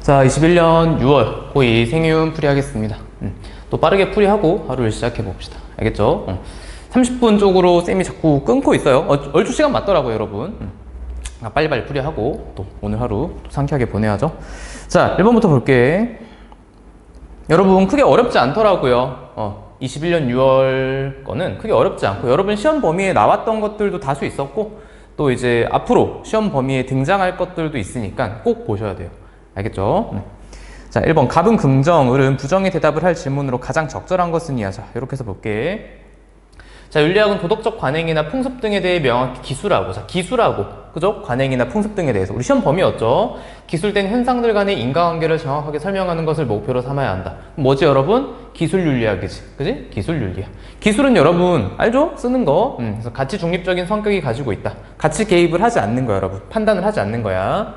자, 21년 6월 고2 생윤 풀이하겠습니다. 또 빠르게 풀이하고 하루를 시작해 봅시다. 알겠죠? 30분 쪽으로 쌤이 자꾸 끊고 있어요. 얼추 시간 맞더라고요, 여러분. 빨리빨리 풀이하고 또 오늘 하루 또 상쾌하게 보내야죠. 자, 1번부터 볼게. 여러분 크게 어렵지 않더라고요. 21년 6월 거는 크게 어렵지 않고 여러분 시험 범위에 나왔던 것들도 다수 있었고 또 이제 앞으로 시험 범위에 등장할 것들도 있으니까 꼭 보셔야 돼요. 알겠죠? 자, 1번 갑은 긍정, 을은 부정의 대답을 할 질문으로 가장 적절한 것은 이하자. 이렇게 해서 볼게. 자, 윤리학은 도덕적 관행이나 풍습 등에 대해 명확히 기술하고, 자, 기술하고, 그죠? 관행이나 풍습 등에 대해서 우리 시험 범위였죠. 기술된 현상들 간의 인과관계를 정확하게 설명하는 것을 목표로 삼아야 한다. 뭐지 여러분? 기술윤리학이지, 그지? 기술윤리학. 기술은 여러분 알죠? 쓰는 거. 그래서 가치 중립적인 성격이 가지고 있다. 가치 개입을 하지 않는 거야, 여러분. 판단을 하지 않는 거야.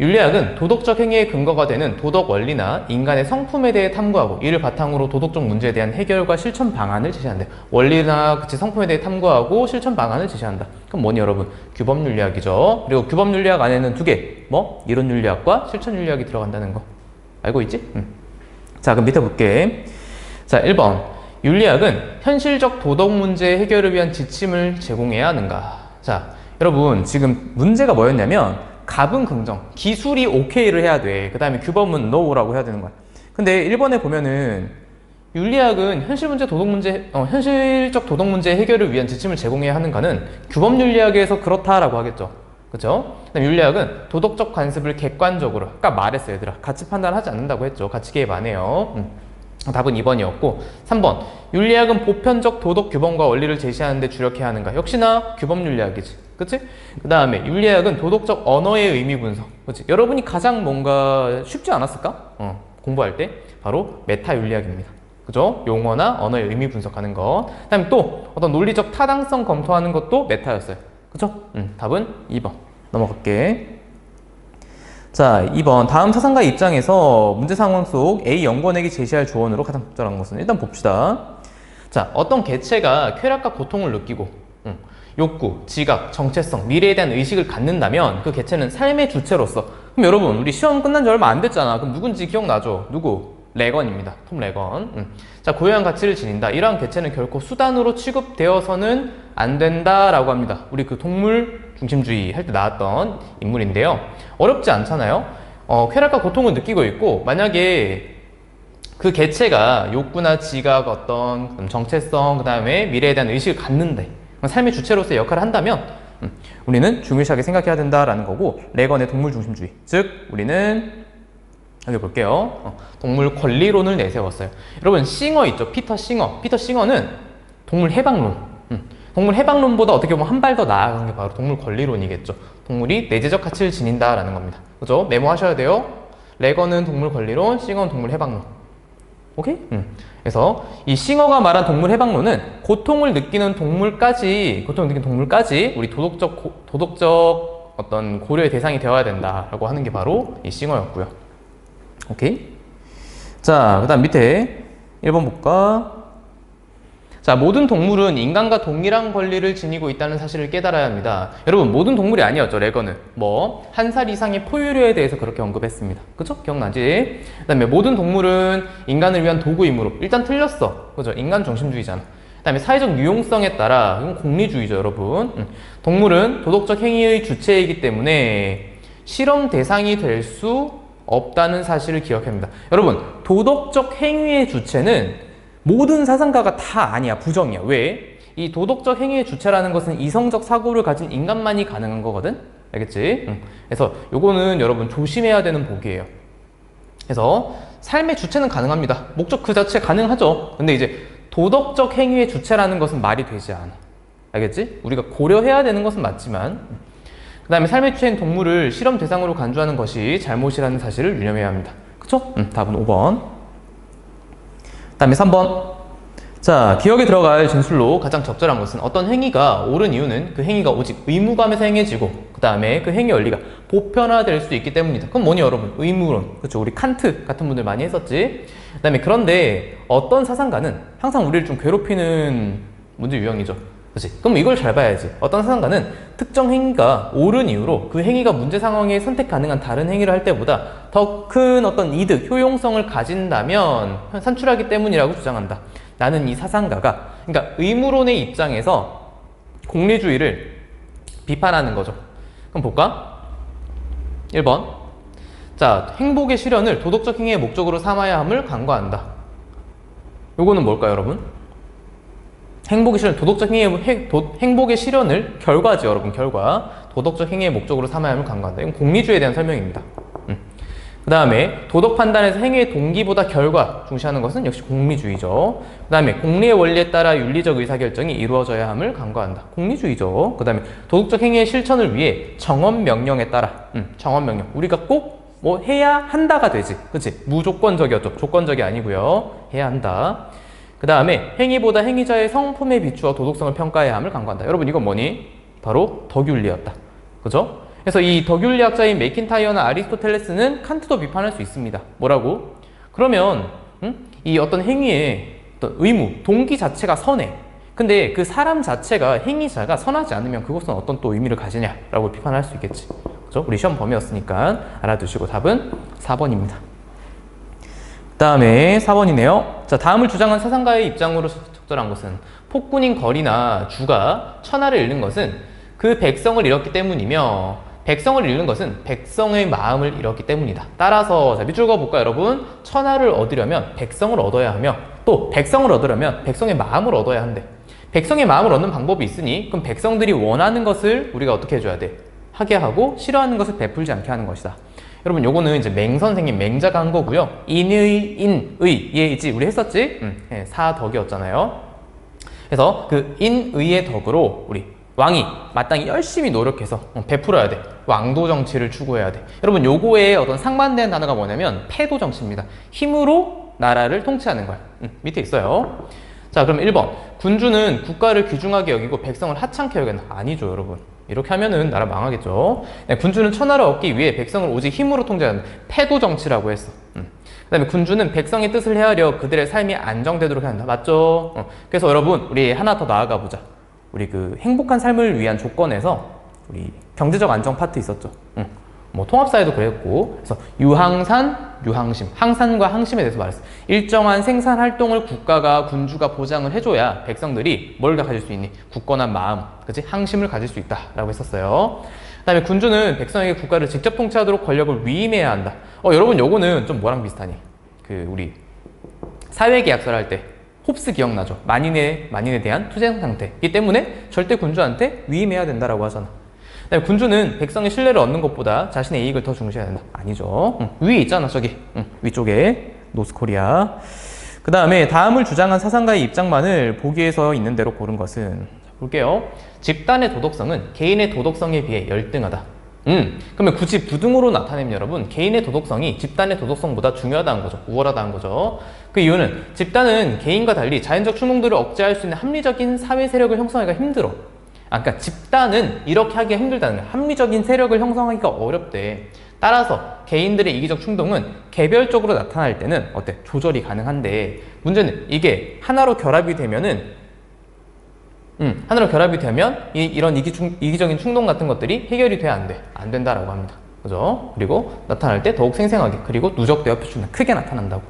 윤리학은 도덕적 행위의 근거가 되는 도덕 원리나 인간의 성품에 대해 탐구하고 이를 바탕으로 도덕적 문제에 대한 해결과 실천 방안을 제시한다. 원리나 성품에 대해 탐구하고 실천 방안을 제시한다. 그럼 뭐니 여러분? 규범윤리학이죠. 그리고 규범윤리학 안에는 두 개, 뭐? 이론윤리학과 실천윤리학이 들어간다는 거. 알고 있지? 자, 그럼 밑에 볼게. 자, 1번. 윤리학은 현실적 도덕 문제 해결을 위한 지침을 제공해야 하는가? 자, 여러분 지금 문제가 뭐였냐면 갑은 긍정, 기술이 오케이를 해야 돼. 그 다음에 규범은 no라고 해야 되는 거야. 근데 1번에 보면은 윤리학은 현실적 도덕 문제 해결을 위한 지침을 제공해야 하는가는 규범윤리학에서 그렇다라고 하겠죠. 그쵸? 그다음 윤리학은 도덕적 관습을 객관적으로, 아까 말했어요 얘들아. 가치 판단하지 않는다고 했죠. 가치 개입 안 해요. 답은 2번이었고 3번 윤리학은 보편적 도덕 규범과 원리를 제시하는 데 주력해야 하는가? 역시나 규범윤리학이지. 그치? 그 다음에 윤리학은 도덕적 언어의 의미 분석. 그치? 여러분이 가장 뭔가 쉽지 않았을까? 공부할 때 바로 메타윤리학입니다. 그죠? 용어나 언어의 의미 분석하는 거. 그 다음에 또 어떤 논리적 타당성 검토하는 것도 메타였어요. 그죠? 답은 2번. 넘어갈게. 자, 2번. 다음 사상가의 입장에서 문제 상황 속 A 연구원에게 제시할 조언으로 가장 적절한 것은? 일단 봅시다. 자, 어떤 개체가 쾌락과 고통을 느끼고 욕구, 지각, 정체성, 미래에 대한 의식을 갖는다면 그 개체는 삶의 주체로서. 그럼 여러분 우리 시험 끝난 지 얼마 안 됐잖아. 그럼 누군지 기억나죠? 누구? 레건입니다. 톰 레건. 자, 고유한 가치를 지닌다. 이러한 개체는 결코 수단으로 취급되어서는 안 된다라고 합니다. 우리 그 동물 중심주의 할 때 나왔던 인물인데요. 어렵지 않잖아요. 쾌락과 고통을 느끼고 있고 만약에 그 개체가 욕구나 지각, 어떤 정체성, 그 다음에 미래에 대한 의식을 갖는데 삶의 주체로서의 역할을 한다면 우리는 중요시하게 생각해야 된다라는 거고, 레건의 동물 중심주의, 즉 우리는 여기 볼게요. 동물 권리론을 내세웠어요. 여러분 싱어 있죠? 피터 싱어. 피터 싱어는 동물 해방론. 동물 해방론보다 어떻게 보면 한 발 더 나아간 게 바로 동물 권리론이겠죠. 동물이 내재적 가치를 지닌다라는 겁니다. 그죠? 메모하셔야 돼요. 레건은 동물 권리론, 싱어는 동물 해방론. 오케이? 그래서 이 싱어가 말한 동물 해방론은 고통을 느끼는 동물까지 우리 도덕적 어떤 고려의 대상이 되어야 된다라고 하는 게 바로 이 싱어였고요. 오케이? 자, 그 다음 밑에 1번 볼까? 자, 모든 동물은 인간과 동일한 권리를 지니고 있다는 사실을 깨달아야 합니다. 여러분, 모든 동물이 아니었죠, 레건은. 한 살 이상의 포유류에 대해서 그렇게 언급했습니다. 그쵸? 기억나지? 그 다음에 모든 동물은 인간을 위한 도구이므로. 일단 틀렸어. 그죠? 인간 중심주의잖아. 그 다음에 사회적 유용성에 따라, 이건 공리주의죠, 여러분. 동물은 도덕적 행위의 주체이기 때문에 실험 대상이 될 수 없다는 사실을 기억해야 합니다. 여러분, 도덕적 행위의 주체는 모든 사상가가 다 아니야. 부정이야. 왜? 이 도덕적 행위의 주체라는 것은 이성적 사고를 가진 인간만이 가능한 거거든? 알겠지? 그래서 요거는 여러분 조심해야 되는 복이에요. 그래서 삶의 주체는 가능합니다. 목적 그 자체 가능하죠. 근데 이제 도덕적 행위의 주체라는 것은 말이 되지 않아. 알겠지? 우리가 고려해야 되는 것은 맞지만 그 다음에 삶의 주체인 동물을 실험 대상으로 간주하는 것이 잘못이라는 사실을 유념해야 합니다. 그쵸? 답은 5번. 그 다음에 3번. 자, 기억에 들어갈 진술로 가장 적절한 것은 어떤 행위가 옳은 이유는 그 행위가 오직 의무감에서 행해지고 그 다음에 그 행위 원리가 보편화될 수 있기 때문이다. 그럼 뭐니 여러분? 의무론. 그렇죠? 우리 칸트 같은 분들 많이 했었지. 그다음에 그런데 어떤 사상가는 항상 우리를 좀 괴롭히는 문제 유형이죠. 그치? 그럼 이걸 잘 봐야지. 어떤 사상가는 특정 행위가 옳은 이유로 그 행위가 문제 상황에 선택 가능한 다른 행위를 할 때보다 더 큰 어떤 이득, 효용성을 가진다면 산출하기 때문이라고 주장한다. 나는 이 사상가가, 그러니까 의무론의 입장에서 공리주의를 비판하는 거죠. 그럼 볼까? 1번. 자, 행복의 실현을 도덕적 행위의 목적으로 삼아야 함을 간과한다. 요거는 뭘까요, 여러분? 행복의 실현, 행복의 실현을, 결과죠, 여러분, 결과. 도덕적 행위의 목적으로 삼아야 함을 간과한다. 이건 공리주의에 대한 설명입니다. 그 다음에 도덕 판단에서 행위의 동기보다 결과 중시하는 것은 역시 공리주의죠. 그 다음에 공리의 원리에 따라 윤리적 의사결정이 이루어져야 함을 간과한다. 공리주의죠. 그 다음에 도덕적 행위의 실천을 위해 정언 명령에 따라 정언 명령, 우리가 꼭 뭐 해야 한다가 되지, 그치? 무조건적이었죠. 조건적이 아니고요. 해야 한다. 그 다음에 행위보다 행위자의 성품에 비추어 도덕성을 평가해야 함을 간과한다. 여러분, 이건 뭐니? 바로 덕윤리였다. 그죠? 그래서 이 덕윤리학자인 맥킨타이어나 아리스토텔레스는 칸트도 비판할 수 있습니다. 뭐라고? 그러면 이 어떤 행위의 어떤 의무, 동기 자체가 선해. 근데 그 사람 자체가, 행위자가 선하지 않으면 그것은 어떤 또 의미를 가지냐라고 비판할 수 있겠지. 그죠? 우리 시험 범위였으니까 알아두시고 답은 4번입니다. 그 다음에 4번이네요. 자, 다음을 주장한 사상가의 입장으로 적절한 것은 폭군인 거리나 주가 천하를 잃는 것은 그 백성을 잃었기 때문이며 백성을 잃는 것은 백성의 마음을 잃었기 때문이다. 따라서 자, 밑줄 그어볼까요, 여러분? 천하를 얻으려면 백성을 얻어야 하며 또 백성을 얻으려면 백성의 마음을 얻어야 한대. 백성의 마음을 얻는 방법이 있으니 그럼 백성들이 원하는 것을 우리가 어떻게 해줘야 돼? 하게 하고 싫어하는 것을 베풀지 않게 하는 것이다. 여러분, 요거는 이제 맹 선생님, 맹자가 한 거고요. 인의, 예이지 우리 했었지? 사덕이었잖아요. 그래서 그 인의의 덕으로 우리 왕이 마땅히 열심히 노력해서 베풀어야 돼. 왕도 정치를 추구해야 돼. 여러분, 요거에 어떤 상반된 단어가 뭐냐면 패도 정치입니다. 힘으로 나라를 통치하는 거야. 밑에 있어요. 자, 그럼 1번. 군주는 국가를 귀중하게 여기고 백성을 하찮게 여기나? 아니죠, 여러분. 이렇게 하면은 나라 망하겠죠. 네, 군주는 천하를 얻기 위해 백성을 오직 힘으로 통제하는 패도 정치라고 했어. 그 다음에 군주는 백성의 뜻을 헤아려 그들의 삶이 안정되도록 한다. 맞죠? 그래서 여러분, 우리 하나 더 나아가 보자. 우리 그 행복한 삶을 위한 조건에서 우리 경제적 안정 파트 있었죠. 뭐 통합사회도 그랬고, 그래서 유항산, 유항심, 항산과 항심에 대해서 말했어. 일정한 생산 활동을 국가가, 군주가 보장을 해줘야 백성들이 뭘 가질 수 있니? 굳건한 마음, 그치? 항심을 가질 수 있다라고 했었어요. 그 다음에 군주는 백성에게 국가를 직접 통치하도록 권력을 위임해야 한다. 여러분, 요거는 좀 뭐랑 비슷하니? 그 우리 사회계약서를 할 때 홉스 기억나죠? 만인에 대한 투쟁 상태이기 때문에 절대 군주한테 위임해야 된다라고 하잖아. 그다음에 군주는 백성의 신뢰를 얻는 것보다 자신의 이익을 더 중시해야 된다. 아니죠. 위에 있잖아, 저기. 위쪽에 노스코리아. 그 다음에 다음을 주장한 사상가의 입장만을 보기에서 있는 대로 고른 것은, 볼게요. 집단의 도덕성은 개인의 도덕성에 비해 열등하다. 그러면 굳이 부등으로 나타내면 여러분, 개인의 도덕성이 집단의 도덕성보다 중요하다는 거죠. 우월하다는 거죠. 그 이유는 집단은 개인과 달리 자연적 충동들을 억제할 수 있는 합리적인 사회 세력을 형성하기가 힘들어. 그러니까 집단은 이렇게 하기가 힘들다는 거야. 합리적인 세력을 형성하기가 어렵대. 따라서 개인들의 이기적 충동은 개별적으로 나타날 때는 어때? 조절이 가능한데, 문제는 이게 하나로 결합이 되면은 이런 이기적인 충동 같은 것들이 해결이 돼야 안 돼. 안 된다라고 합니다. 그죠? 그리고 나타날 때 더욱 생생하게, 그리고 누적되어 표출은 크게 나타난다고.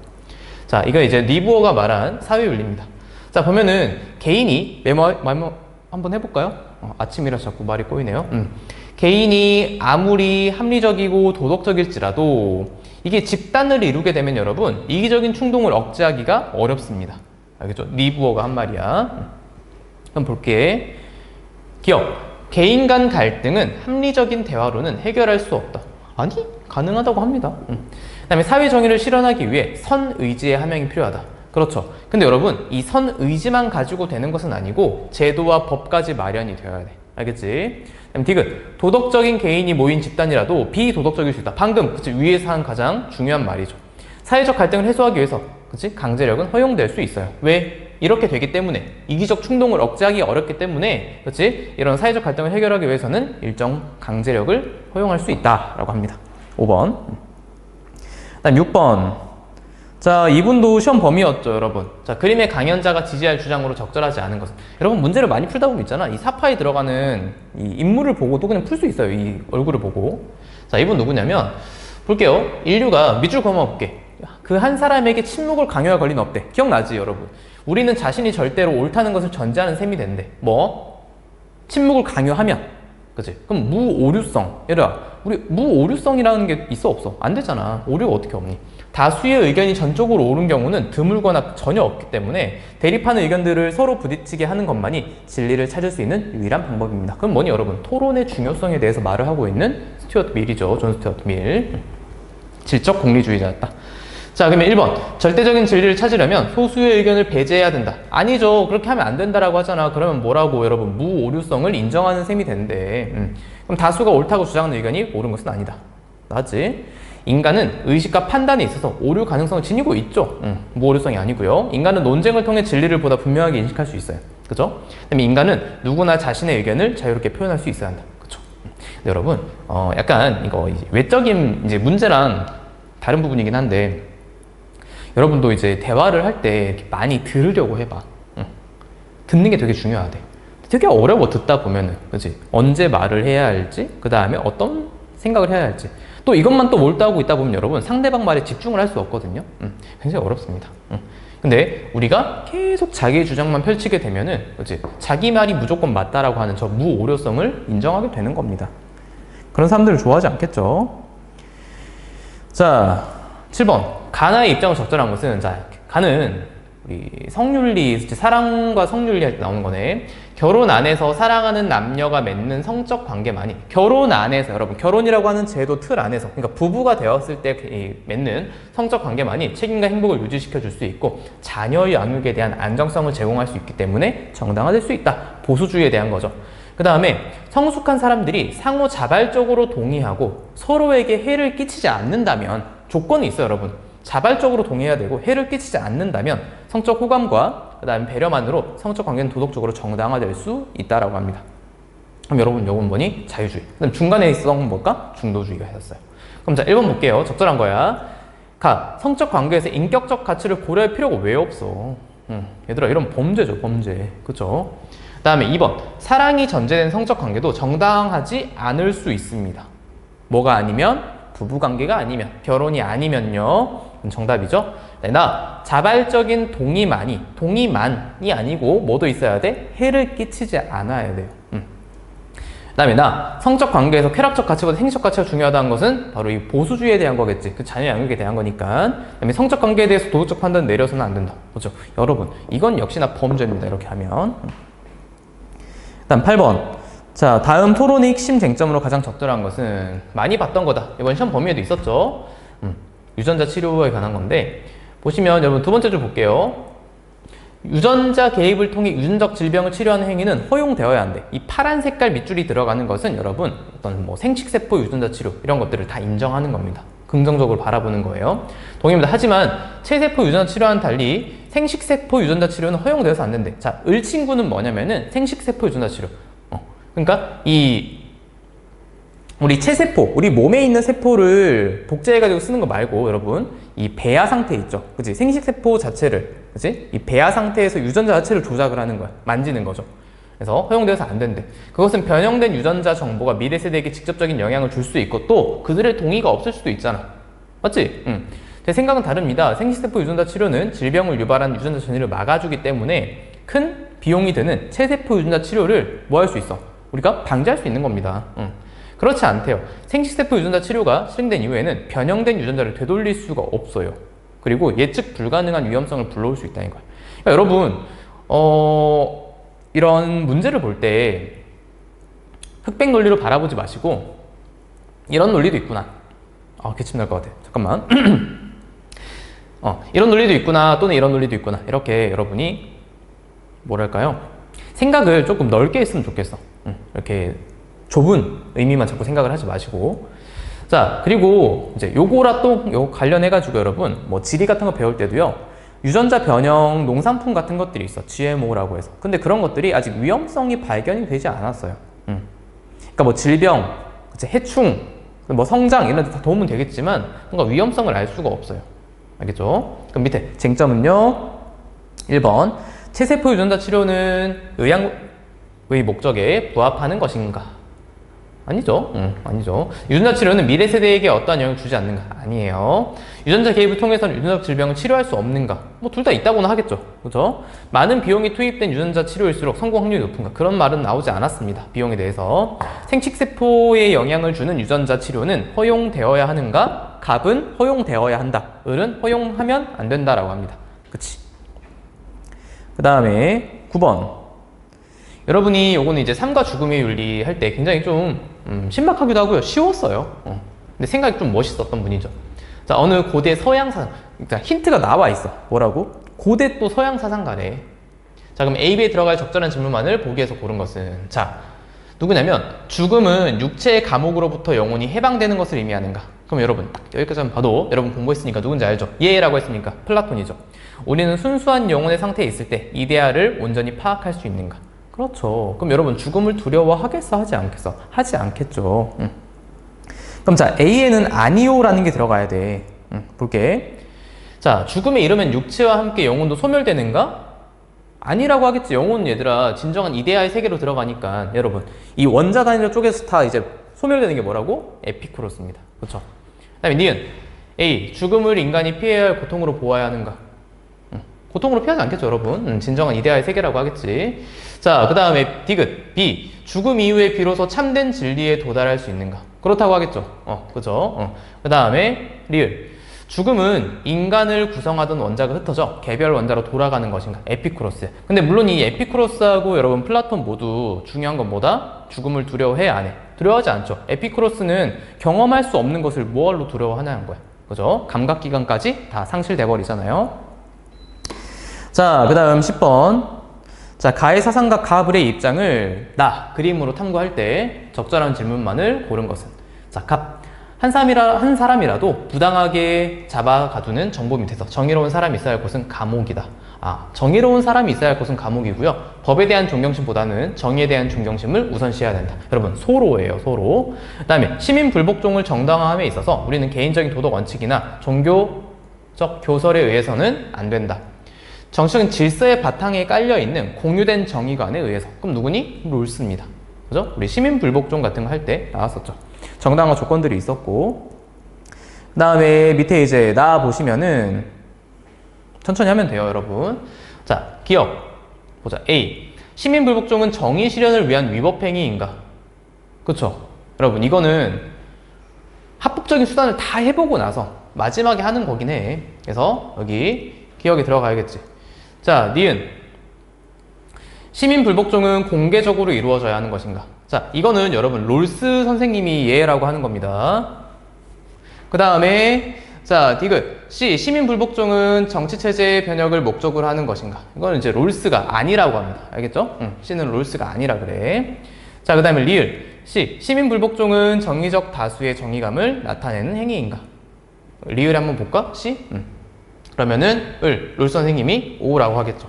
자, 이거 이제 리부어가 말한 사회윤리입니다. 자, 보면은 개인이 메모 한번 해볼까요? 아침이라 자꾸 말이 꼬이네요. 개인이 아무리 합리적이고 도덕적일지라도 이게 집단을 이루게 되면 여러분, 이기적인 충동을 억제하기가 어렵습니다. 알겠죠? 리부어가 한 말이야. 그럼 볼게. 기억. 개인 간 갈등은 합리적인 대화로는 해결할 수 없다. 아니, 가능하다고 합니다. 그 다음에 사회 정의를 실현하기 위해 선의지의 함양이 필요하다. 그렇죠. 근데 여러분, 이 선의지만 가지고 되는 것은 아니고 제도와 법까지 마련이 되어야 돼. 알겠지? 그다음 디귿. 도덕적인 개인이 모인 집단이라도 비도덕적일 수 있다. 방금 그치? 위에서 한 가장 중요한 말이죠. 사회적 갈등을 해소하기 위해서 그치? 강제력은 허용될 수 있어요. 왜? 이렇게 되기 때문에, 이기적 충동을 억제하기 어렵기 때문에, 그치? 이런 사회적 갈등을 해결하기 위해서는 일정 강제력을 허용할 수 있다라고 합니다. 5번. 그다음 6번. 자, 이분도 시험 범위였죠, 여러분. 자, 그림의 강연자가 지지할 주장으로 적절하지 않은 것은. 여러분, 문제를 많이 풀다 보면 있잖아. 이 사파에 들어가는 이 인물을 보고도 그냥 풀 수 있어요. 이 얼굴을 보고. 자, 이분 누구냐면, 볼게요. 인류가 밑줄 그어볼게. 그 한 사람에게 침묵을 강요할 권리는 없대. 기억나지, 여러분? 우리는 자신이 절대로 옳다는 것을 전제하는 셈이 된대. 뭐? 침묵을 강요하면. 그치? 그럼 무오류성. 얘들아, 우리 무오류성이라는 게 있어, 없어? 안 되잖아. 오류가 어떻게 없니? 다수의 의견이 전적으로 옳은 경우는 드물거나 전혀 없기 때문에 대립하는 의견들을 서로 부딪히게 하는 것만이 진리를 찾을 수 있는 유일한 방법입니다. 그럼 뭐니, 여러분? 토론의 중요성에 대해서 말을 하고 있는 스튜어트 밀이죠. 존 스튜어트 밀. 질적 공리주의자였다. 자, 그러면 1번. 절대적인 진리를 찾으려면 소수의 의견을 배제해야 된다. 아니죠. 그렇게 하면 안 된다라고 하잖아. 그러면 뭐라고, 여러분? 무오류성을 인정하는 셈이 된대. 그럼 다수가 옳다고 주장하는 의견이 옳은 것은 아니다. 맞지? 인간은 의식과 판단에 있어서 오류 가능성을 지니고 있죠. 무오류성이 아니고요. 인간은 논쟁을 통해 진리를 보다 분명하게 인식할 수 있어요. 그죠? 그다음에 인간은 누구나 자신의 의견을 자유롭게 표현할 수 있어야 한다. 그죠? 근데 여러분, 약간 이거 외적인 이제 문제랑 다른 부분이긴 한데, 여러분도 이제 대화를 할 때 많이 들으려고 해봐. 듣는 게 되게 중요하대. 되게 어려워, 듣다 보면은. 그치? 언제 말을 해야 할지, 그 다음에 어떤 생각을 해야 할지. 또 이것만 또 몰두하고 있다 보면 여러분 상대방 말에 집중을 할 수 없거든요. 굉장히 어렵습니다. 근데 우리가 계속 자기의 주장만 펼치게 되면은, 그치? 자기 말이 무조건 맞다라고 하는 저 무오류성을 인정하게 되는 겁니다. 그런 사람들을 좋아하지 않겠죠? 자, 7번. 가나의 입장을 적절한 것은, 자, 가는 우리 성윤리, 사랑과 성윤리 할 때 나오는 거네. 결혼 안에서 사랑하는 남녀가 맺는 성적 관계만이, 결혼 안에서, 여러분, 결혼이라고 하는 제도 틀 안에서, 그러니까 부부가 되었을 때 맺는 성적 관계만이 책임과 행복을 유지시켜 줄 수 있고 자녀의 양육에 대한 안정성을 제공할 수 있기 때문에 정당화될 수 있다. 보수주의에 대한 거죠. 그 다음에 성숙한 사람들이 상호 자발적으로 동의하고 서로에게 해를 끼치지 않는다면, 조건이 있어요, 여러분. 자발적으로 동의해야 되고 해를 끼치지 않는다면 성적 호감과 그 다음에 배려만으로 성적 관계는 도덕적으로 정당화될 수 있다라고 합니다. 그럼 여러분, 요건 뭐니? 자유주의. 그럼 중간에 있었던 뭘까? 중도주의가 했었어요. 그럼 자, 1번 볼게요. 적절한 거야. 가. 성적 관계에서 인격적 가치를 고려할 필요가 왜 없어? 얘들아, 이런 범죄죠, 범죄. 그쵸? 그 다음에 2번. 사랑이 전제된 성적 관계도 정당하지 않을 수 있습니다. 뭐가 아니면? 부부관계가 아니면, 결혼이 아니면요. 정답이죠. 네, 나 자발적인 동의만이 아니고 뭐도 있어야 돼? 해를 끼치지 않아야 돼요. 그 다음에 나 성적 관계에서 쾌락적 가치보다 행위적 가치가 중요하다는 것은 바로 이 보수주의에 대한 거겠지. 그 자녀 양육에 대한 거니까. 그 다음에 성적 관계에 대해서 도덕적 판단 내려서는 안 된다. 그렇죠? 여러분, 이건 역시나 범죄입니다. 이렇게 하면. 그 다음 8번. 자, 다음 토론의 핵심 쟁점으로 가장 적절한 것은, 많이 봤던 거다. 이번 시험 범위에도 있었죠. 유전자 치료에 관한 건데, 보시면 여러분 두 번째 줄 볼게요. 유전자 개입을 통해 유전적 질병을 치료하는 행위는 허용되어야 한대. 이 파란 색깔 밑줄이 들어가는 것은 여러분 어떤 뭐 생식세포 유전자 치료 이런 것들을 다 인정하는 겁니다. 긍정적으로 바라보는 거예요. 동의입니다. 하지만 체세포 유전자 치료와는 달리 생식세포 유전자 치료는 허용되어서 안 된대. 자, 을 친구는 뭐냐면은 생식세포 유전자 치료. 그러니까 우리 체세포, 우리 몸에 있는 세포를 복제해가지고 쓰는 거 말고, 여러분, 이 배아 상태 있죠? 그치? 생식세포 자체를, 그치? 이 배아 상태에서 유전자 자체를 조작을 하는 거야. 만지는 거죠. 그래서 허용되어서 안 된대. 그것은 변형된 유전자 정보가 미래 세대에게 직접적인 영향을 줄 수 있고, 또 그들의 동의가 없을 수도 있잖아. 맞지? 제 생각은 다릅니다. 생식세포 유전자 치료는 질병을 유발하는 유전자 전이를 막아주기 때문에 큰 비용이 드는 체세포 유전자 치료를 뭐 할 수 있어? 우리가 방지할 수 있는 겁니다. 그렇지 않대요. 생식세포 유전자 치료가 실행된 이후에는 변형된 유전자를 되돌릴 수가 없어요. 그리고 예측 불가능한 위험성을 불러올 수 있다는 거예요. 그러니까 여러분, 이런 문제를 볼 때 흑백 논리로 바라보지 마시고, 이런 논리도 있구나. 기침 날 것 같아. 잠깐만. 이런 논리도 있구나, 또는 이런 논리도 있구나. 이렇게 여러분이 뭐랄까요? 생각을 조금 넓게 했으면 좋겠어. 이렇게 좁은 의미만 자꾸 생각을 하지 마시고. 자, 그리고 이제 요거랑 또 요거 관련해가지고 여러분, 뭐 지리 같은 거 배울 때도요, 유전자 변형 농산품 같은 것들이 있어. GMO라고 해서. 근데 그런 것들이 아직 위험성이 발견이 되지 않았어요. 그러니까 뭐 질병, 해충, 뭐 성장 이런 데 다 도움은 되겠지만 뭔가 위험성을 알 수가 없어요. 알겠죠? 그럼 밑에 쟁점은요. 1번 체세포 유전자 치료는 의학의 목적에 부합하는 것인가? 아니죠. 아니죠. 유전자 치료는 미래 세대에게 어떠한 영향을 주지 않는가? 아니에요. 유전자 개입을 통해서는 유전적 질병을 치료할 수 없는가? 뭐 둘 다 있다고는 하겠죠. 그죠? 많은 비용이 투입된 유전자 치료일수록 성공 확률이 높은가? 그런 말은 나오지 않았습니다. 비용에 대해서. 생식세포에 영향을 주는 유전자 치료는 허용되어야 하는가? 갑은 허용되어야 한다. 을은 허용하면 안 된다라고 합니다. 그치? 그 다음에 9번. 여러분이 요거는 이제 삶과 죽음의 윤리 할 때 굉장히 좀 신박하기도 하고요. 쉬웠어요. 근데 생각이 좀 멋있었던 분이죠. 자, 어느 고대 서양 사상, 그러니까 힌트가 나와 있어. 뭐라고? 고대 또 서양 사상가래. 자, 그럼 A, B에 들어갈 적절한 질문만을 보기에서 고른 것은, 자, 누구냐면 죽음은 육체의 감옥으로부터 영혼이 해방되는 것을 의미하는가? 그럼 여러분 딱 여기까지 한번 봐도 여러분 공부했으니까 누군지 알죠? 예라고 했으니까 플라톤이죠. 우리는 순수한 영혼의 상태에 있을 때 이데아를 온전히 파악할 수 있는가? 그렇죠. 그럼 여러분 죽음을 두려워하겠어? 하지 않겠어? 하지 않겠죠. 그럼 자, A에는 아니오라는 게 들어가야 돼. 볼게. 자, 죽음에 이르면 육체와 함께 영혼도 소멸되는가? 아니라고 하겠지. 영혼은 얘들아 진정한 이데아의 세계로 들어가니까 여러분 이 원자 단위로 쪽에서 다 이제 소멸되는 게 뭐라고? 에피쿠로스입니다. 그렇죠. 그 다음에 니은 A. 죽음을 인간이 피해야 할 고통으로 보아야 하는가? 고통으로 피하지 않겠죠, 여러분. 진정한 이데아의 세계라고 하겠지. 자, 그 다음에 디귿 B. 죽음 이후에 비로소 참된 진리에 도달할 수 있는가? 그렇다고 하겠죠. 그죠? 그 다음에 리을. 죽음은 인간을 구성하던 원자가 흩어져 개별 원자로 돌아가는 것인가? 에피쿠로스. 근데 물론 이 에피쿠로스하고 여러분 플라톤 모두 중요한 건 뭐다? 죽음을 두려워해? 안 해? 두려워하지 않죠. 에피쿠로스는 경험할 수 없는 것을 뭐로 두려워하냐는 거야. 그죠? 감각기관까지 다 상실돼 버리잖아요. 자, 그 다음 10번. 자, 가의 사상가 가불의 입장을 나 그림으로 탐구할 때 적절한 질문만을 고른 것은, 자, 갑. 한 사람이라도 부당하게 잡아가두는 정보 밑에서 정의로운 사람이 있어야 할 곳은 감옥이다. 아, 정의로운 사람이 있어야 할 곳은 감옥이고요. 법에 대한 존경심보다는 정의에 대한 존경심을 우선시해야 된다. 여러분, 소로예요, 소로. 그 다음에 시민 불복종을 정당화함에 있어서 우리는 개인적인 도덕 원칙이나 종교적 교설에 의해서는 안 된다. 정치적인 질서의 바탕에 깔려있는 공유된 정의관에 의해서. 그럼 누구니? 롤스입니다. 그죠? 우리 시민 불복종 같은 거 할 때 나왔었죠. 정당화 조건들이 있었고. 그 다음에 밑에 이제 나 보시면은 천천히 하면 돼요, 여러분. 자, 기억 보자. A. 시민 불복종은 정의 실현을 위한 위법행위인가? 그쵸? 여러분, 이거는 합법적인 수단을 다 해보고 나서 마지막에 하는 거긴 해. 그래서 여기 기억에 들어가야겠지. 자, 니은. 시민 불복종은 공개적으로 이루어져야 하는 것인가? 자, 이거는 여러분 롤스 선생님이 예라고 하는 겁니다. 그 다음에 자, 디귿. C. 시민 불복종은 정치체제의 변혁을 목적으로 하는 것인가? 이거는 이제 롤스가 아니라고 합니다. 알겠죠? C는 롤스가 아니라 그래. 자, 그 다음에 리을. C. 시민 불복종은 정의적 다수의 정의감을 나타내는 행위인가? 리을 한번 볼까? C? 그러면은 롤스 선생님이 O라고 하겠죠.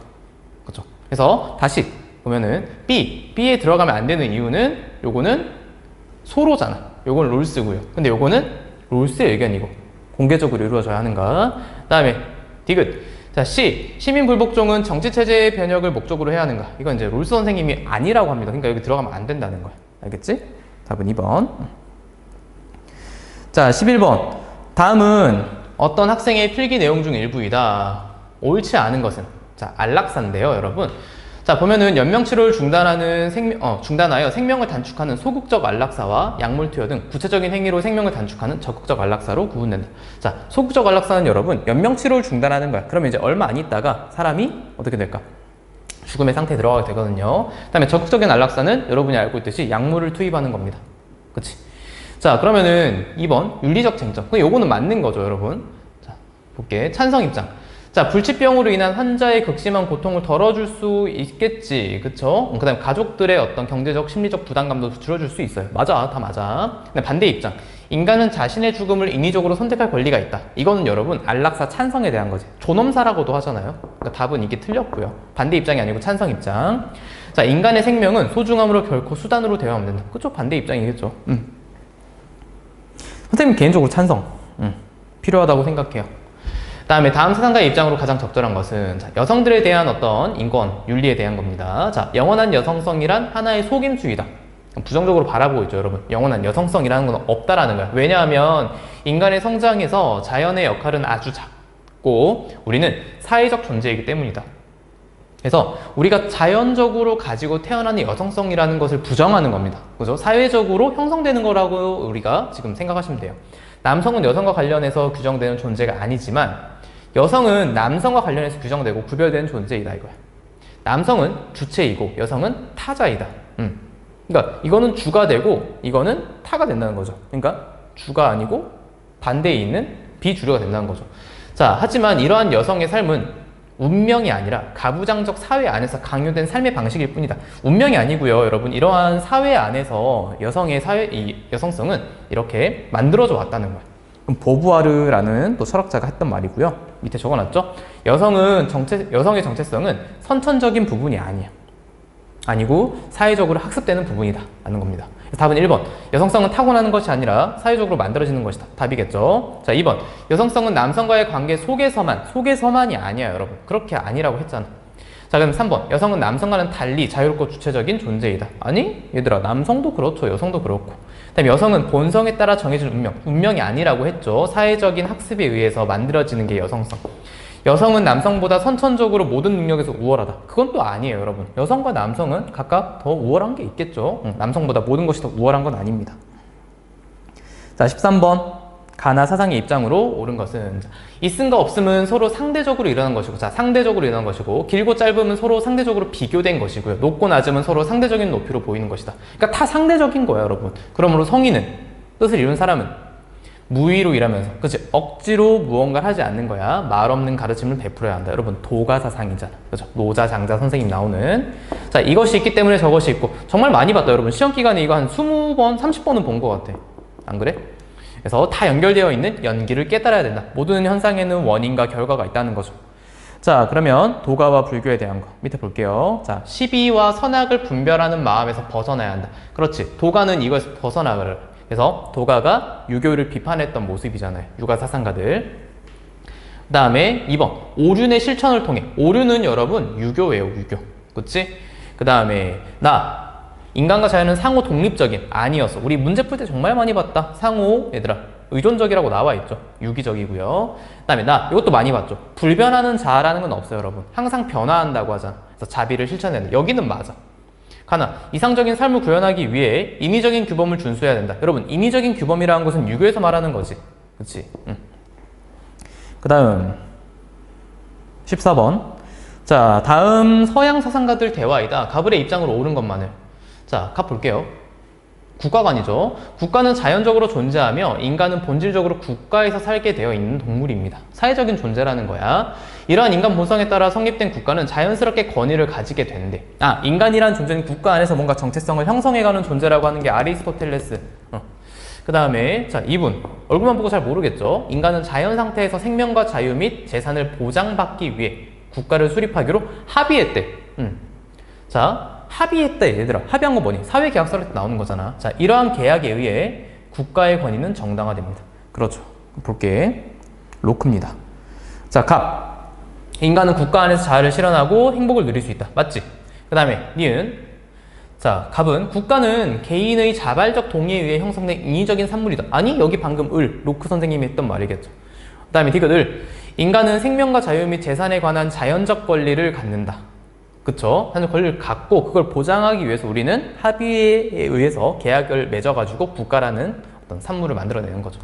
그렇죠? 그래서 다시 보면은 B에 들어가면 안 되는 이유는 요거는 소로잖아. 요건 롤스고요. 근데 요거는 롤스의 의견이고 공개적으로 이루어져야 하는가? 그 다음에 디귿. 자, C. 시민 불복종은 정치체제의 변혁을 목적으로 해야 하는가? 이건 이제 롤스 선생님이 아니라고 합니다. 그러니까 여기 들어가면 안 된다는 거야. 알겠지? 답은 2번. 자, 11번. 다음은 어떤 학생의 필기 내용 중 일부이다. 옳지 않은 것은, 자, 안락사인데요, 여러분. 자, 보면은 연명치료를 중단하여 생명을 단축하는 소극적 안락사와 약물 투여 등 구체적인 행위로 생명을 단축하는 적극적 안락사로 구분된다. 자, 소극적 안락사는 여러분 연명치료를 중단하는 거야. 그러면 이제 얼마 안 있다가 사람이 어떻게 될까? 죽음의 상태에 들어가게 되거든요. 그 다음에 적극적인 안락사는 여러분이 알고 있듯이 약물을 투입하는 겁니다. 그치? 자, 그러면은 2번 윤리적 쟁점. 요거는 맞는 거죠, 여러분. 자, 볼게. 찬성 입장. 자, 불치병으로 인한 환자의 극심한 고통을 덜어줄 수 있겠지. 그쵸? 그 다음에 가족들의 어떤 경제적, 심리적 부담감도 줄여줄 수 있어요. 맞아. 다 맞아. 근데 반대 입장. 인간은 자신의 죽음을 인위적으로 선택할 권리가 있다. 이거는 여러분, 안락사 찬성에 대한 거지. 존엄사라고도 하잖아요. 그러니까 답은 이게 틀렸고요. 반대 입장이 아니고 찬성 입장. 자, 인간의 생명은 소중함으로 결코 수단으로 대화하면 된다. 그쵸? 반대 입장이겠죠. 선생님 개인적으로 찬성. 필요하다고 생각해요. 다음에 다음 사상가의 입장으로 가장 적절한 것은 자, 여성들에 대한 어떤 인권, 윤리에 대한 겁니다. 자, 영원한 여성성이란 하나의 속임수이다. 부정적으로 바라보고 있죠, 여러분. 영원한 여성성이라는 건 없다라는 거야. 왜냐하면 인간의 성장에서 자연의 역할은 아주 작고 우리는 사회적 존재이기 때문이다. 그래서 우리가 자연적으로 가지고 태어나는 여성성이라는 것을 부정하는 겁니다. 그죠? 사회적으로 형성되는 거라고 우리가 지금 생각하시면 돼요. 남성은 여성과 관련해서 규정되는 존재가 아니지만 여성은 남성과 관련해서 규정되고 구별되는 존재이다 이거야. 남성은 주체이고 여성은 타자이다. 그러니까 이거는 주가 되고 이거는 타가 된다는 거죠. 그러니까 주가 아니고 반대에 있는 비주류가 된다는 거죠. 자, 하지만 이러한 여성의 삶은 운명이 아니라 가부장적 사회 안에서 강요된 삶의 방식일 뿐이다. 운명이 아니고요, 여러분. 이러한 사회 안에서 여성의 이 여성성은 이렇게 만들어져 왔다는 거예요. 그럼 보부아르라는 또 철학자가 했던 말이고요. 밑에 적어놨죠. 여성의 정체성은 선천적인 부분이 아니야. 아니고 사회적으로 학습되는 부분이다 라는 겁니다. 답은 1번. 여성성은 타고나는 것이 아니라 사회적으로 만들어지는 것이다. 답이겠죠. 자, 2번. 여성성은 남성과의 관계 속에서만이 아니야, 여러분. 그렇게 아니라고 했잖아. 자, 그럼 3번. 여성은 남성과는 달리 자유롭고 주체적인 존재이다. 아니, 얘들아, 남성도 그렇죠. 여성도 그렇고. 그다음에 여성은 본성에 따라 정해진 운명이 아니라고 했죠. 사회적인 학습에 의해서 만들어지는 게 여성성. 여성은 남성보다 선천적으로 모든 능력에서 우월하다. 그건 또 아니에요, 여러분. 여성과 남성은 각각 더 우월한 게 있겠죠. 남성보다 모든 것이 더 우월한 건 아닙니다. 자, 13번. 가나 사상의 입장으로 옳은 것은 있음과 없음은 서로 상대적으로 일어난 것이고, 자, 상대적으로 일어난 것이고, 길고 짧음은 서로 상대적으로 비교된 것이고요. 높고 낮음은 서로 상대적인 높이로 보이는 것이다. 그러니까 다 상대적인 거야, 여러분. 그러므로 성인은, 뜻을 이룬 사람은 무위로 일하면서, 그치? 억지로 무언가를 하지 않는 거야. 말 없는 가르침을 베풀어야 한다. 여러분, 도가 사상이잖아. 그죠? 노자, 장자, 선생님 나오는. 자, 이것이 있기 때문에 저것이 있고, 정말 많이 봤다, 여러분. 시험 기간에 이거 한 20번, 30번은 본 것 같아. 안 그래? 그래서 다 연결되어 있는 연기를 깨달아야 된다. 모든 현상에는 원인과 결과가 있다는 거죠. 자, 그러면 도가와 불교에 대한 거 밑에 볼게요. 자, 시비와 선악을 분별하는 마음에서 벗어나야 한다. 그렇지. 도가는 이것에서 벗어나를. 그래서 도가가 유교를 비판했던 모습이잖아요. 유가 사상가들. 그 다음에 2번. 오륜의 실천을 통해. 오륜은 여러분 유교예요. 유교. 그치? 그 다음에 인간과 자연은 상호 독립적인 아니었어. 우리 문제 풀 때 정말 많이 봤다. 상호 얘들아 의존적이라고 나와 있죠. 유기적이고요. 그 다음에 이것도 많이 봤죠. 불변하는 자라는 건 없어요, 여러분. 항상 변화한다고 하잖아. 그래서 자비를 실천해야 된다. 여기는 맞아. 가나 이상적인 삶을 구현하기 위해 인위적인 규범을 준수해야 된다. 여러분, 인위적인 규범이라는 것은 유교에서 말하는 거지. 그치? 그 다음 14번. 자, 다음 서양 사상가들 대화이다. 가불의 입장으로 옳은 것만을. 자, 갑 볼게요. 국가관이죠. 국가는 자연적으로 존재하며 인간은 본질적으로 국가에서 살게 되어 있는 동물입니다. 사회적인 존재라는 거야. 이러한 인간 본성에 따라 성립된 국가는 자연스럽게 권위를 가지게 된대. 인간이란 존재는 국가 안에서 뭔가 정체성을 형성해가는 존재라고 하는 게 아리스토텔레스. 그 다음에 자, 2분. 얼굴만 보고 잘 모르겠죠. 인간은 자연 상태에서 생명과 자유 및 재산을 보장받기 위해 국가를 수립하기로 합의했대. 자, 합의했다, 얘들아. 합의한 거 뭐니? 사회계약서를 나오는 거잖아. 자, 이러한 계약에 의해 국가의 권위는 정당화됩니다. 그렇죠. 볼게. 로크입니다. 자, 갑. 인간은 국가 안에서 자아를 실현하고 행복을 누릴 수 있다. 맞지? 그 다음에 니은. 자, 갑은 국가는 개인의 자발적 동의에 의해 형성된 인위적인 산물이다. 아니, 여기 방금 로크 선생님이 했던 말이겠죠. 그 다음에 디귿을. 인간은 생명과 자유 및 재산에 관한 자연적 권리를 갖는다. 그쵸? 자연적 권리를 갖고 그걸 보장하기 위해서 우리는 합의에 의해서 계약을 맺어가지고 국가라는 어떤 산물을 만들어내는 거죠.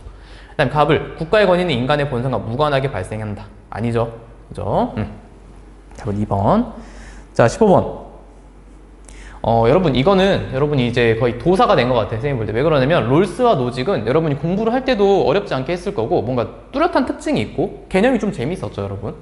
그 다음에 갑을. 국가의 권위는 인간의 본성과 무관하게 발생한다. 아니죠. 그죠? 답은 2번. 자, 15번. 여러분, 이거는 여러분이 이제 거의 도사가 된 것 같아요. 선생님 볼 때. 왜 그러냐면, 롤스와 노직은 여러분이 공부를 할 때도 어렵지 않게 했을 거고, 뭔가 뚜렷한 특징이 있고, 개념이 좀 재밌었죠, 여러분.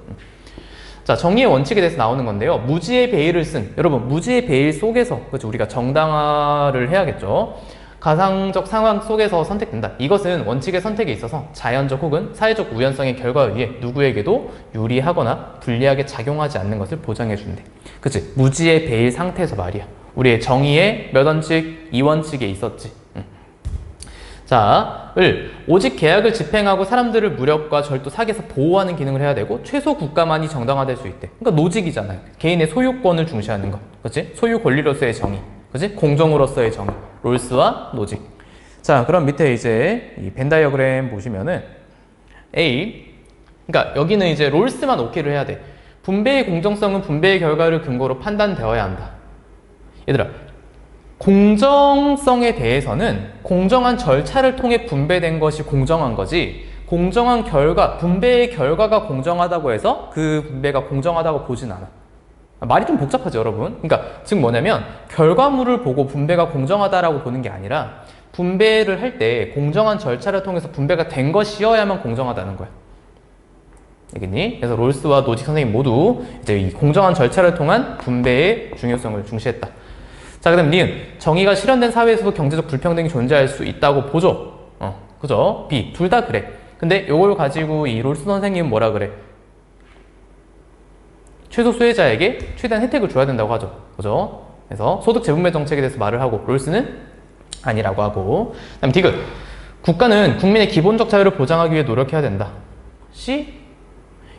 자, 정의의 원칙에 대해서 나오는 건데요. 무지의 베일을 쓴, 여러분, 무지의 베일 속에서, 그렇죠, 우리가 정당화를 해야겠죠. 가상적 상황 속에서 선택된다. 이것은 원칙의 선택에 있어서 자연적 혹은 사회적 우연성의 결과에 의해 누구에게도 유리하거나 불리하게 작용하지 않는 것을 보장해 준대. 그치? 무지의 베일 상태에서 말이야. 우리의 정의의 몇 원칙? 2원칙에 있었지. 자, 오직 계약을 집행하고 사람들을 무력과 절도, 사기에서 보호하는 기능을 해야 되고 최소 국가만이 정당화될 수 있대. 그러니까 노직이잖아요. 개인의 소유권을 중시하는 것. 그치? 소유 권리로서의 정의. 그치? 공정으로서의 정의. 롤스와 노직. 자, 그럼 밑에 이제 이 벤 다이어그램 보시면은 A. 그러니까 여기는 이제 롤스만 오케이를 해야 돼. 분배의 공정성은 분배의 결과를 근거로 판단되어야 한다. 얘들아, 공정성에 대해서는 공정한 절차를 통해 분배된 것이 공정한 거지, 공정한 결과, 분배의 결과가 공정하다고 해서 그 분배가 공정하다고 보진 않아. 말이 좀 복잡하죠, 여러분? 그러니까 즉 뭐냐면 결과물을 보고 분배가 공정하다라고 보는 게 아니라 분배를 할 때 공정한 절차를 통해서 분배가 된 것이어야만 공정하다는 거야. 알겠니? 그래서 롤스와 노직 선생님 모두 이제 이 공정한 절차를 통한 분배의 중요성을 중시했다. 자, 그 다음 니은. 정의가 실현된 사회에서도 경제적 불평등이 존재할 수 있다고 보죠. 그죠? B. 둘 다 그래. 근데 이걸 가지고 이 롤스 선생님은 뭐라 그래? 최소 수혜자에게 최대한 혜택을 줘야 된다고 하죠. 그죠? 그래서 소득 재분배 정책에 대해서 말을 하고 롤스는 아니라고 하고. 그 다음 디귿. 국가는 국민의 기본적 자유를 보장하기 위해 노력해야 된다. C.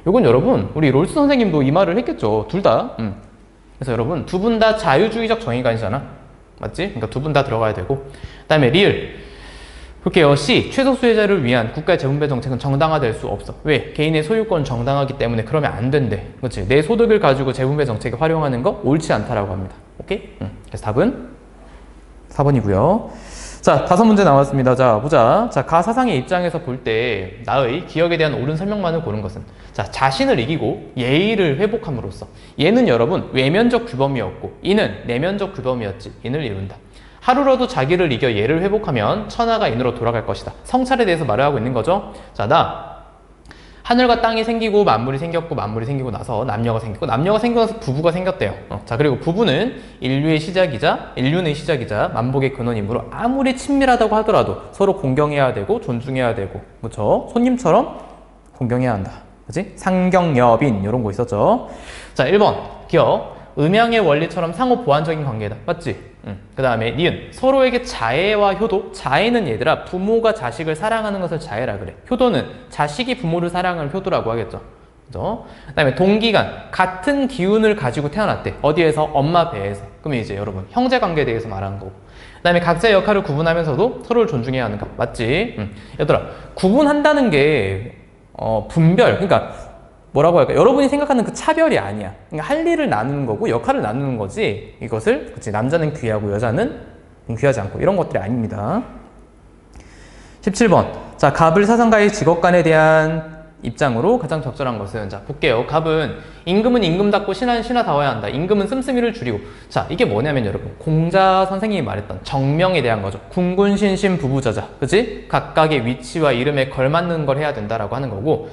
이건 여러분 우리 롤스 선생님도 이 말을 했겠죠. 둘 다. 그래서 여러분 두 분 다 자유주의적 정의관이잖아. 맞지? 그러니까 두 분 다 들어가야 되고. 그 다음에 리을. 볼게요. C. 최소 수혜자를 위한 국가의 재분배 정책은 정당화될 수 없어. 왜? 개인의 소유권 정당하기 때문에 그러면 안 된대. 그렇지? 내 소득을 가지고 재분배 정책에 활용하는 거 옳지 않다라고 합니다. 오케이? 그래서 답은 4번이고요. 자, 5문제 나왔습니다. 자, 보자. 자, 가 사상의 입장에서 볼 때 나의 기억에 대한 옳은 설명만을 고른 것은, 자, 자신을 이기고 예의를 회복함으로써. 얘는 여러분 외면적 규범이었고 이는 내면적 규범이었지. 인을 이룬다. 하루라도 자기를 이겨 예를 회복하면 천하가 인으로 돌아갈 것이다. 성찰에 대해서 말을 하고 있는 거죠. 자, 나 하늘과 땅이 생기고 만물이 생겼고 만물이 생기고 나서 남녀가 생기고 남녀가 생기고 나서 부부가 생겼대요. 자, 그리고 부부는 인류의 시작이자 만복의 근원이므로 아무리 친밀하다고 하더라도 서로 공경해야 되고 존중해야 되고, 그렇죠? 손님처럼 공경해야 한다. 그치? 상경여빈 이런 거 있었죠. 자, 1번 기억. 음양의 원리처럼 상호 보완적인 관계다. 맞지? 그 다음에 니은. 서로에게 자애와 효도. 자애는 얘들아 부모가 자식을 사랑하는 것을 자애라 그래. 효도는 자식이 부모를 사랑하는 효도라고 하겠죠. 그죠? 그 다음에 동기간. 같은 기운을 가지고 태어났대. 어디에서? 엄마 배에서. 그러면 이제 여러분 형제관계에 대해서 말하는 거고. 그 다음에 각자의 역할을 구분하면서도 서로를 존중해야 하는가. 맞지? 얘들아 구분한다는 게 분별, 그러니까 뭐라고 할까? 여러분이 생각하는 그 차별이 아니야. 그러니까 할 일을 나누는 거고 역할을 나누는 거지. 이것을 그치, 남자는 귀하고 여자는 귀하지 않고 이런 것들이 아닙니다. 17번. 자, 갑을 사상가의 직업관에 대한 입장으로 가장 적절한 것은, 자, 볼게요. 갑은 임금은 임금답고 신하는 신하다워야 한다. 임금은 씀씀이를 줄이고. 자, 이게 뭐냐면 여러분 공자 선생님이 말했던 정명에 대한 거죠. 궁군신신 부부자자. 그치? 각각의 위치와 이름에 걸맞는 걸 해야 된다라고 하는 거고.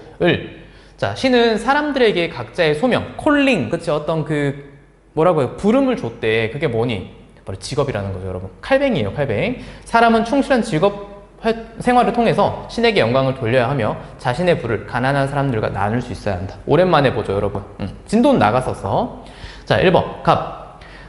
자, 신은 사람들에게 각자의 소명, 콜링, 그치? 어떤 그, 뭐라고 해요? 부름을 줬대. 그게 뭐니? 바로 직업이라는 거죠, 여러분. 칼뱅이에요, 칼뱅. 사람은 충실한 직업 생활을 통해서 신에게 영광을 돌려야 하며 자신의 부를 가난한 사람들과 나눌 수 있어야 한다. 오랜만에 보죠, 여러분. 진도는 나갔었어. 자, 1번. 갑.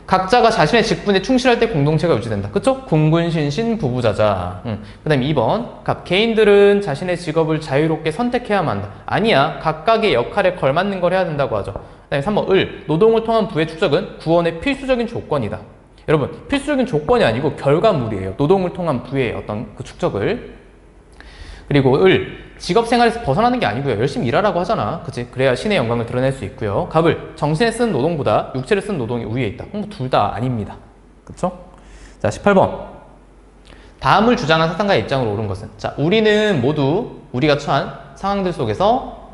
각자가 자신의 직분에 충실할 때 공동체가 유지된다. 그쵸? 궁군신신 부부자자. 그 다음에 2번. 갑. 개인들은 자신의 직업을 자유롭게 선택해야만 한다. 아니야. 각각의 역할에 걸맞는 걸 해야 된다고 하죠. 그 다음에 3번. 노동을 통한 부의 축적은 구원의 필수적인 조건이다. 여러분, 필수적인 조건이 아니고 결과물이에요. 노동을 통한 부의 어떤 그 축적을. 그리고 직업생활에서 벗어나는 게 아니고요. 열심히 일하라고 하잖아. 그치? 그래야 신의 영광을 드러낼 수 있고요. 갑을 정신에 쓰는 노동보다 육체를 쓰는 노동이 우위에 있다. 둘 다 아닙니다. 그쵸? 자, 18번. 다음을 주장한 사상가의 입장으로 옳은 것은, 자, 우리는 모두 우리가 처한 상황들 속에서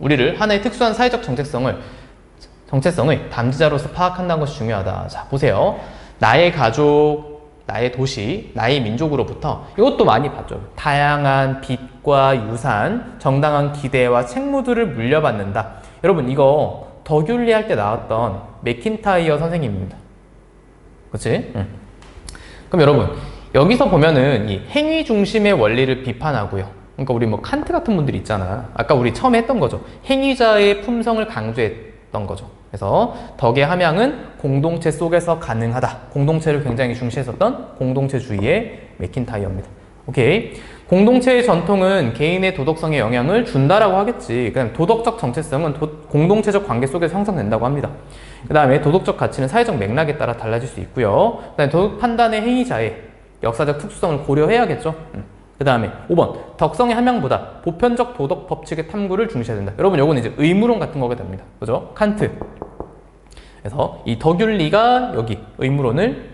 우리를 하나의 특수한 사회적 정체성의 담지자로서 파악한다는 것이 중요하다. 자, 보세요. 나의 가족, 나의 도시, 나의 민족으로부터 이것도 많이 봤죠. 다양한 빛과 유산, 정당한 기대와 책무들을 물려받는다. 여러분 이거 덕윤리 할 때 나왔던 맥킨타이어 선생님입니다. 그치? 그럼 여러분 여기서 보면은 이 행위 중심의 원리를 비판하고요. 그러니까 우리 뭐 칸트 같은 분들이 있잖아. 아까 우리 처음에 했던 거죠. 행위자의 품성을 강조했던 거죠. 그래서 덕의 함양은 공동체 속에서 가능하다. 공동체를 굉장히 중시했었던 공동체주의의 맥킨타이어입니다. 오케이. 공동체의 전통은 개인의 도덕성에 영향을 준다라고 하겠지. 그다음 도덕적 정체성은 공동체적 관계 속에서 형성된다고 합니다. 그 다음에 도덕적 가치는 사회적 맥락에 따라 달라질 수 있고요. 그 다음에 도덕 판단의 행위자의 역사적 특수성을 고려해야겠죠. 그 다음에 5번 덕성의 함양보다 보편적 도덕 법칙의 탐구를 중시해야 된다. 여러분 요거는 이제 의무론 같은 거가 됩니다. 그죠? 칸트. 그래서 이 덕윤리가 여기 의무론을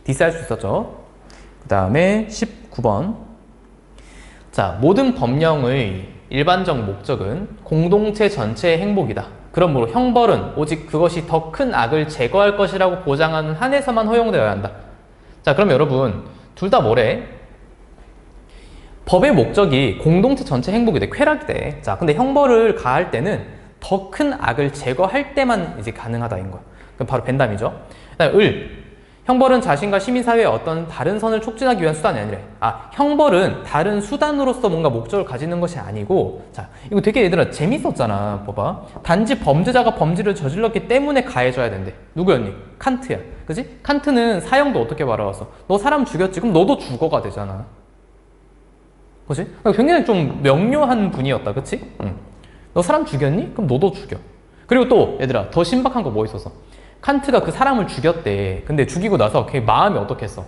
디스할 수 있었죠. 그 다음에 19번 자, 모든 법령의 일반적 목적은 공동체 전체의 행복이다. 그러므로 형벌은 오직 그것이 더 큰 악을 제거할 것이라고 보장하는 한에서만 허용되어야 한다. 자, 그럼 여러분 둘 다 뭐래? 법의 목적이 공동체 전체 행복이 돼. 쾌락이 돼. 자, 근데 형벌을 가할 때는 더 큰 악을 제거할 때만 이제 가능하다인 거야. 그럼 바로 벤담이죠. 그다음에 을. 형벌은 자신과 시민사회의 어떤 다른 선을 촉진하기 위한 수단이 아니래. 형벌은 다른 수단으로서 뭔가 목적을 가지는 것이 아니고, 자, 이거 되게 얘들아 재밌었잖아. 봐봐. 단지 범죄자가 범죄를 저질렀기 때문에 가해져야 된대. 누구였니? 칸트야. 그지? 칸트는 사형도 어떻게 말아왔어? 너 사람 죽였지? 그럼 너도 죽어가 되잖아. 그지? 굉장히 좀 명료한 분이었다. 그치? 응. 너 사람 죽였니? 그럼 너도 죽여. 그리고 또 얘들아 더 신박한 거 뭐 있었어? 칸트가 그 사람을 죽였대. 근데 죽이고 나서 걔 마음이 어떻겠어?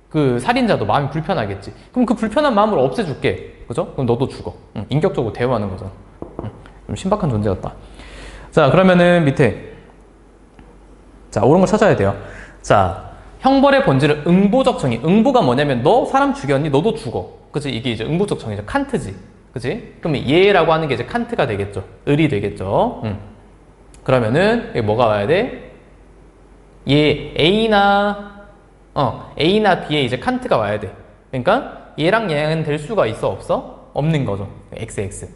그 살인자도 마음이 불편하겠지. 그럼 그 불편한 마음을 없애줄게. 그죠? 그럼 너도 죽어. 응, 인격적으로 대우하는 거잖아. 응, 좀 신박한 존재였다. 자, 그러면은 밑에 자, 옳은 걸 찾아야 돼요. 자, 형벌의 본질은 응보적 정의. 응보가 뭐냐면 너 사람 죽였니? 너도 죽어. 그치? 이게 이제 응보적 정의죠. 칸트지. 그치? 그럼 예라고 하는 게 이제 칸트가 되겠죠. 을이 되겠죠. 그러면은 여기 뭐가 와야 돼? 얘 A나 B에 이제 칸트가 와야 돼. 그러니까 얘랑 얘는 될 수가 있어 없어? 없는 거죠. XX.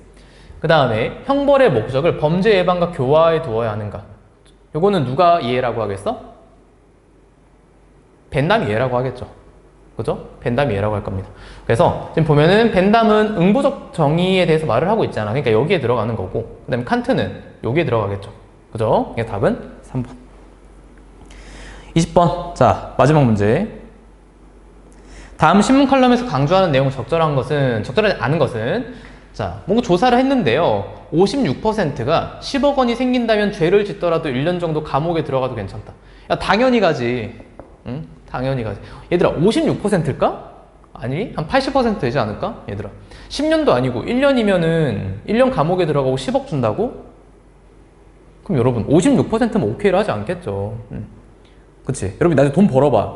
그 다음에 형벌의 목적을 범죄 예방과 교화에 두어야 하는가? 요거는 누가 얘라고 하겠어? 벤담이 얘라고 하겠죠. 그죠? 벤담이 얘라고 할 겁니다. 그래서 지금 보면은 벤담은 응보적 정의에 대해서 말을 하고 있잖아. 그러니까 여기에 들어가는 거고, 그 다음에 칸트는 여기에 들어가겠죠. 그죠? 그러니까 답은 3번. 20번. 자, 마지막 문제. 다음 신문 칼럼에서 강조하는 내용을 적절하지 않은 것은, 자, 뭔가 조사를 했는데요. 56%가 10억 원이 생긴다면 죄를 짓더라도 1년 정도 감옥에 들어가도 괜찮다. 야, 당연히 가지. 응? 당연히 가지. 얘들아, 56%일까? 아니, 한 80% 되지 않을까? 얘들아. 10년도 아니고 1년이면은 1년 감옥에 들어가고 10억 준다고? 그럼 여러분, 56%면 오케이를 하지 않겠죠. 그치? 여러분 나중에 돈 벌어봐.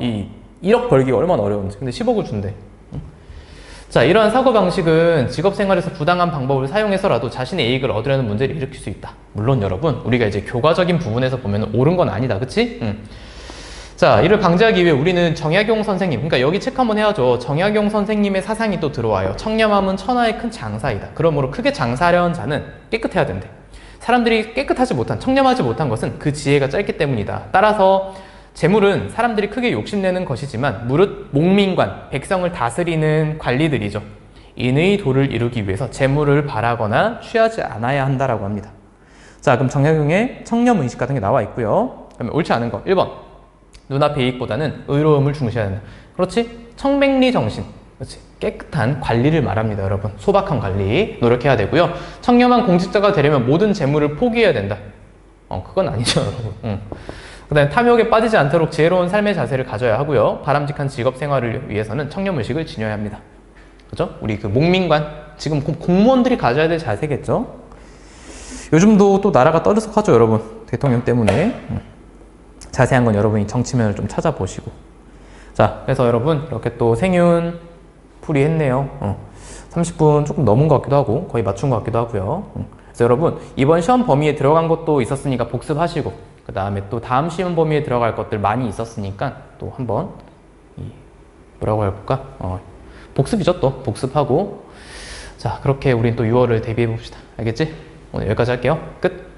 1억 벌기가 얼마나 어려운지. 근데 10억을 준대. 자, 이러한 사고방식은 직업생활에서 부당한 방법을 사용해서라도 자신의 이익을 얻으려는 문제를 일으킬 수 있다. 물론 여러분, 우리가 이제 교과적인 부분에서 보면 옳은 건 아니다. 그치? 자, 이를 방지하기 위해 우리는 정약용 선생님, 그러니까 여기 체크 한번 해야죠. 정약용 선생님의 사상이 또 들어와요. 청렴함은 천하의 큰 장사이다. 그러므로 크게 장사하려는 자는 깨끗해야 된대. 사람들이 깨끗하지 못한, 청렴하지 못한 것은 그 지혜가 짧기 때문이다. 따라서 재물은 사람들이 크게 욕심내는 것이지만 무릇 목민관, 백성을 다스리는 관리들이죠. 인의 도를 이루기 위해서 재물을 바라거나 취하지 않아야 한다라고 합니다. 자, 그럼 정약용의 청렴의식 같은 게 나와 있고요. 그러면 옳지 않은 거 1번. 눈앞의 이익보다는 의로움을 중시해야 한다. 그렇지? 청백리 정신. 그렇지? 깨끗한 관리를 말합니다, 여러분. 소박한 관리 노력해야 되고요. 청렴한 공직자가 되려면 모든 재물을 포기해야 된다. 그건 아니죠, 여러분. 그 다음에 탐욕에 빠지지 않도록 지혜로운 삶의 자세를 가져야 하고요. 바람직한 직업 생활을 위해서는 청렴의식을 지녀야 합니다. 그죠? 우리 그 목민관, 지금 공무원들이 가져야 될 자세겠죠? 요즘도 또 나라가 떠들썩하죠, 여러분. 대통령 때문에. 자세한 건 여러분이 정치면을 좀 찾아보시고. 자, 그래서 여러분 이렇게 또 생윤 풀이했네요. 30분 조금 넘은 것 같기도 하고 거의 맞춘 것 같기도 하고요. 그래서 여러분 이번 시험 범위에 들어간 것도 있었으니까 복습하시고, 그 다음에 또 다음 시험 범위에 들어갈 것들 많이 있었으니까 또 한번 뭐라고 해볼까? 복습이죠. 또 복습하고. 자, 그렇게 우린 또 6월을 대비해 봅시다. 알겠지? 오늘 여기까지 할게요. 끝.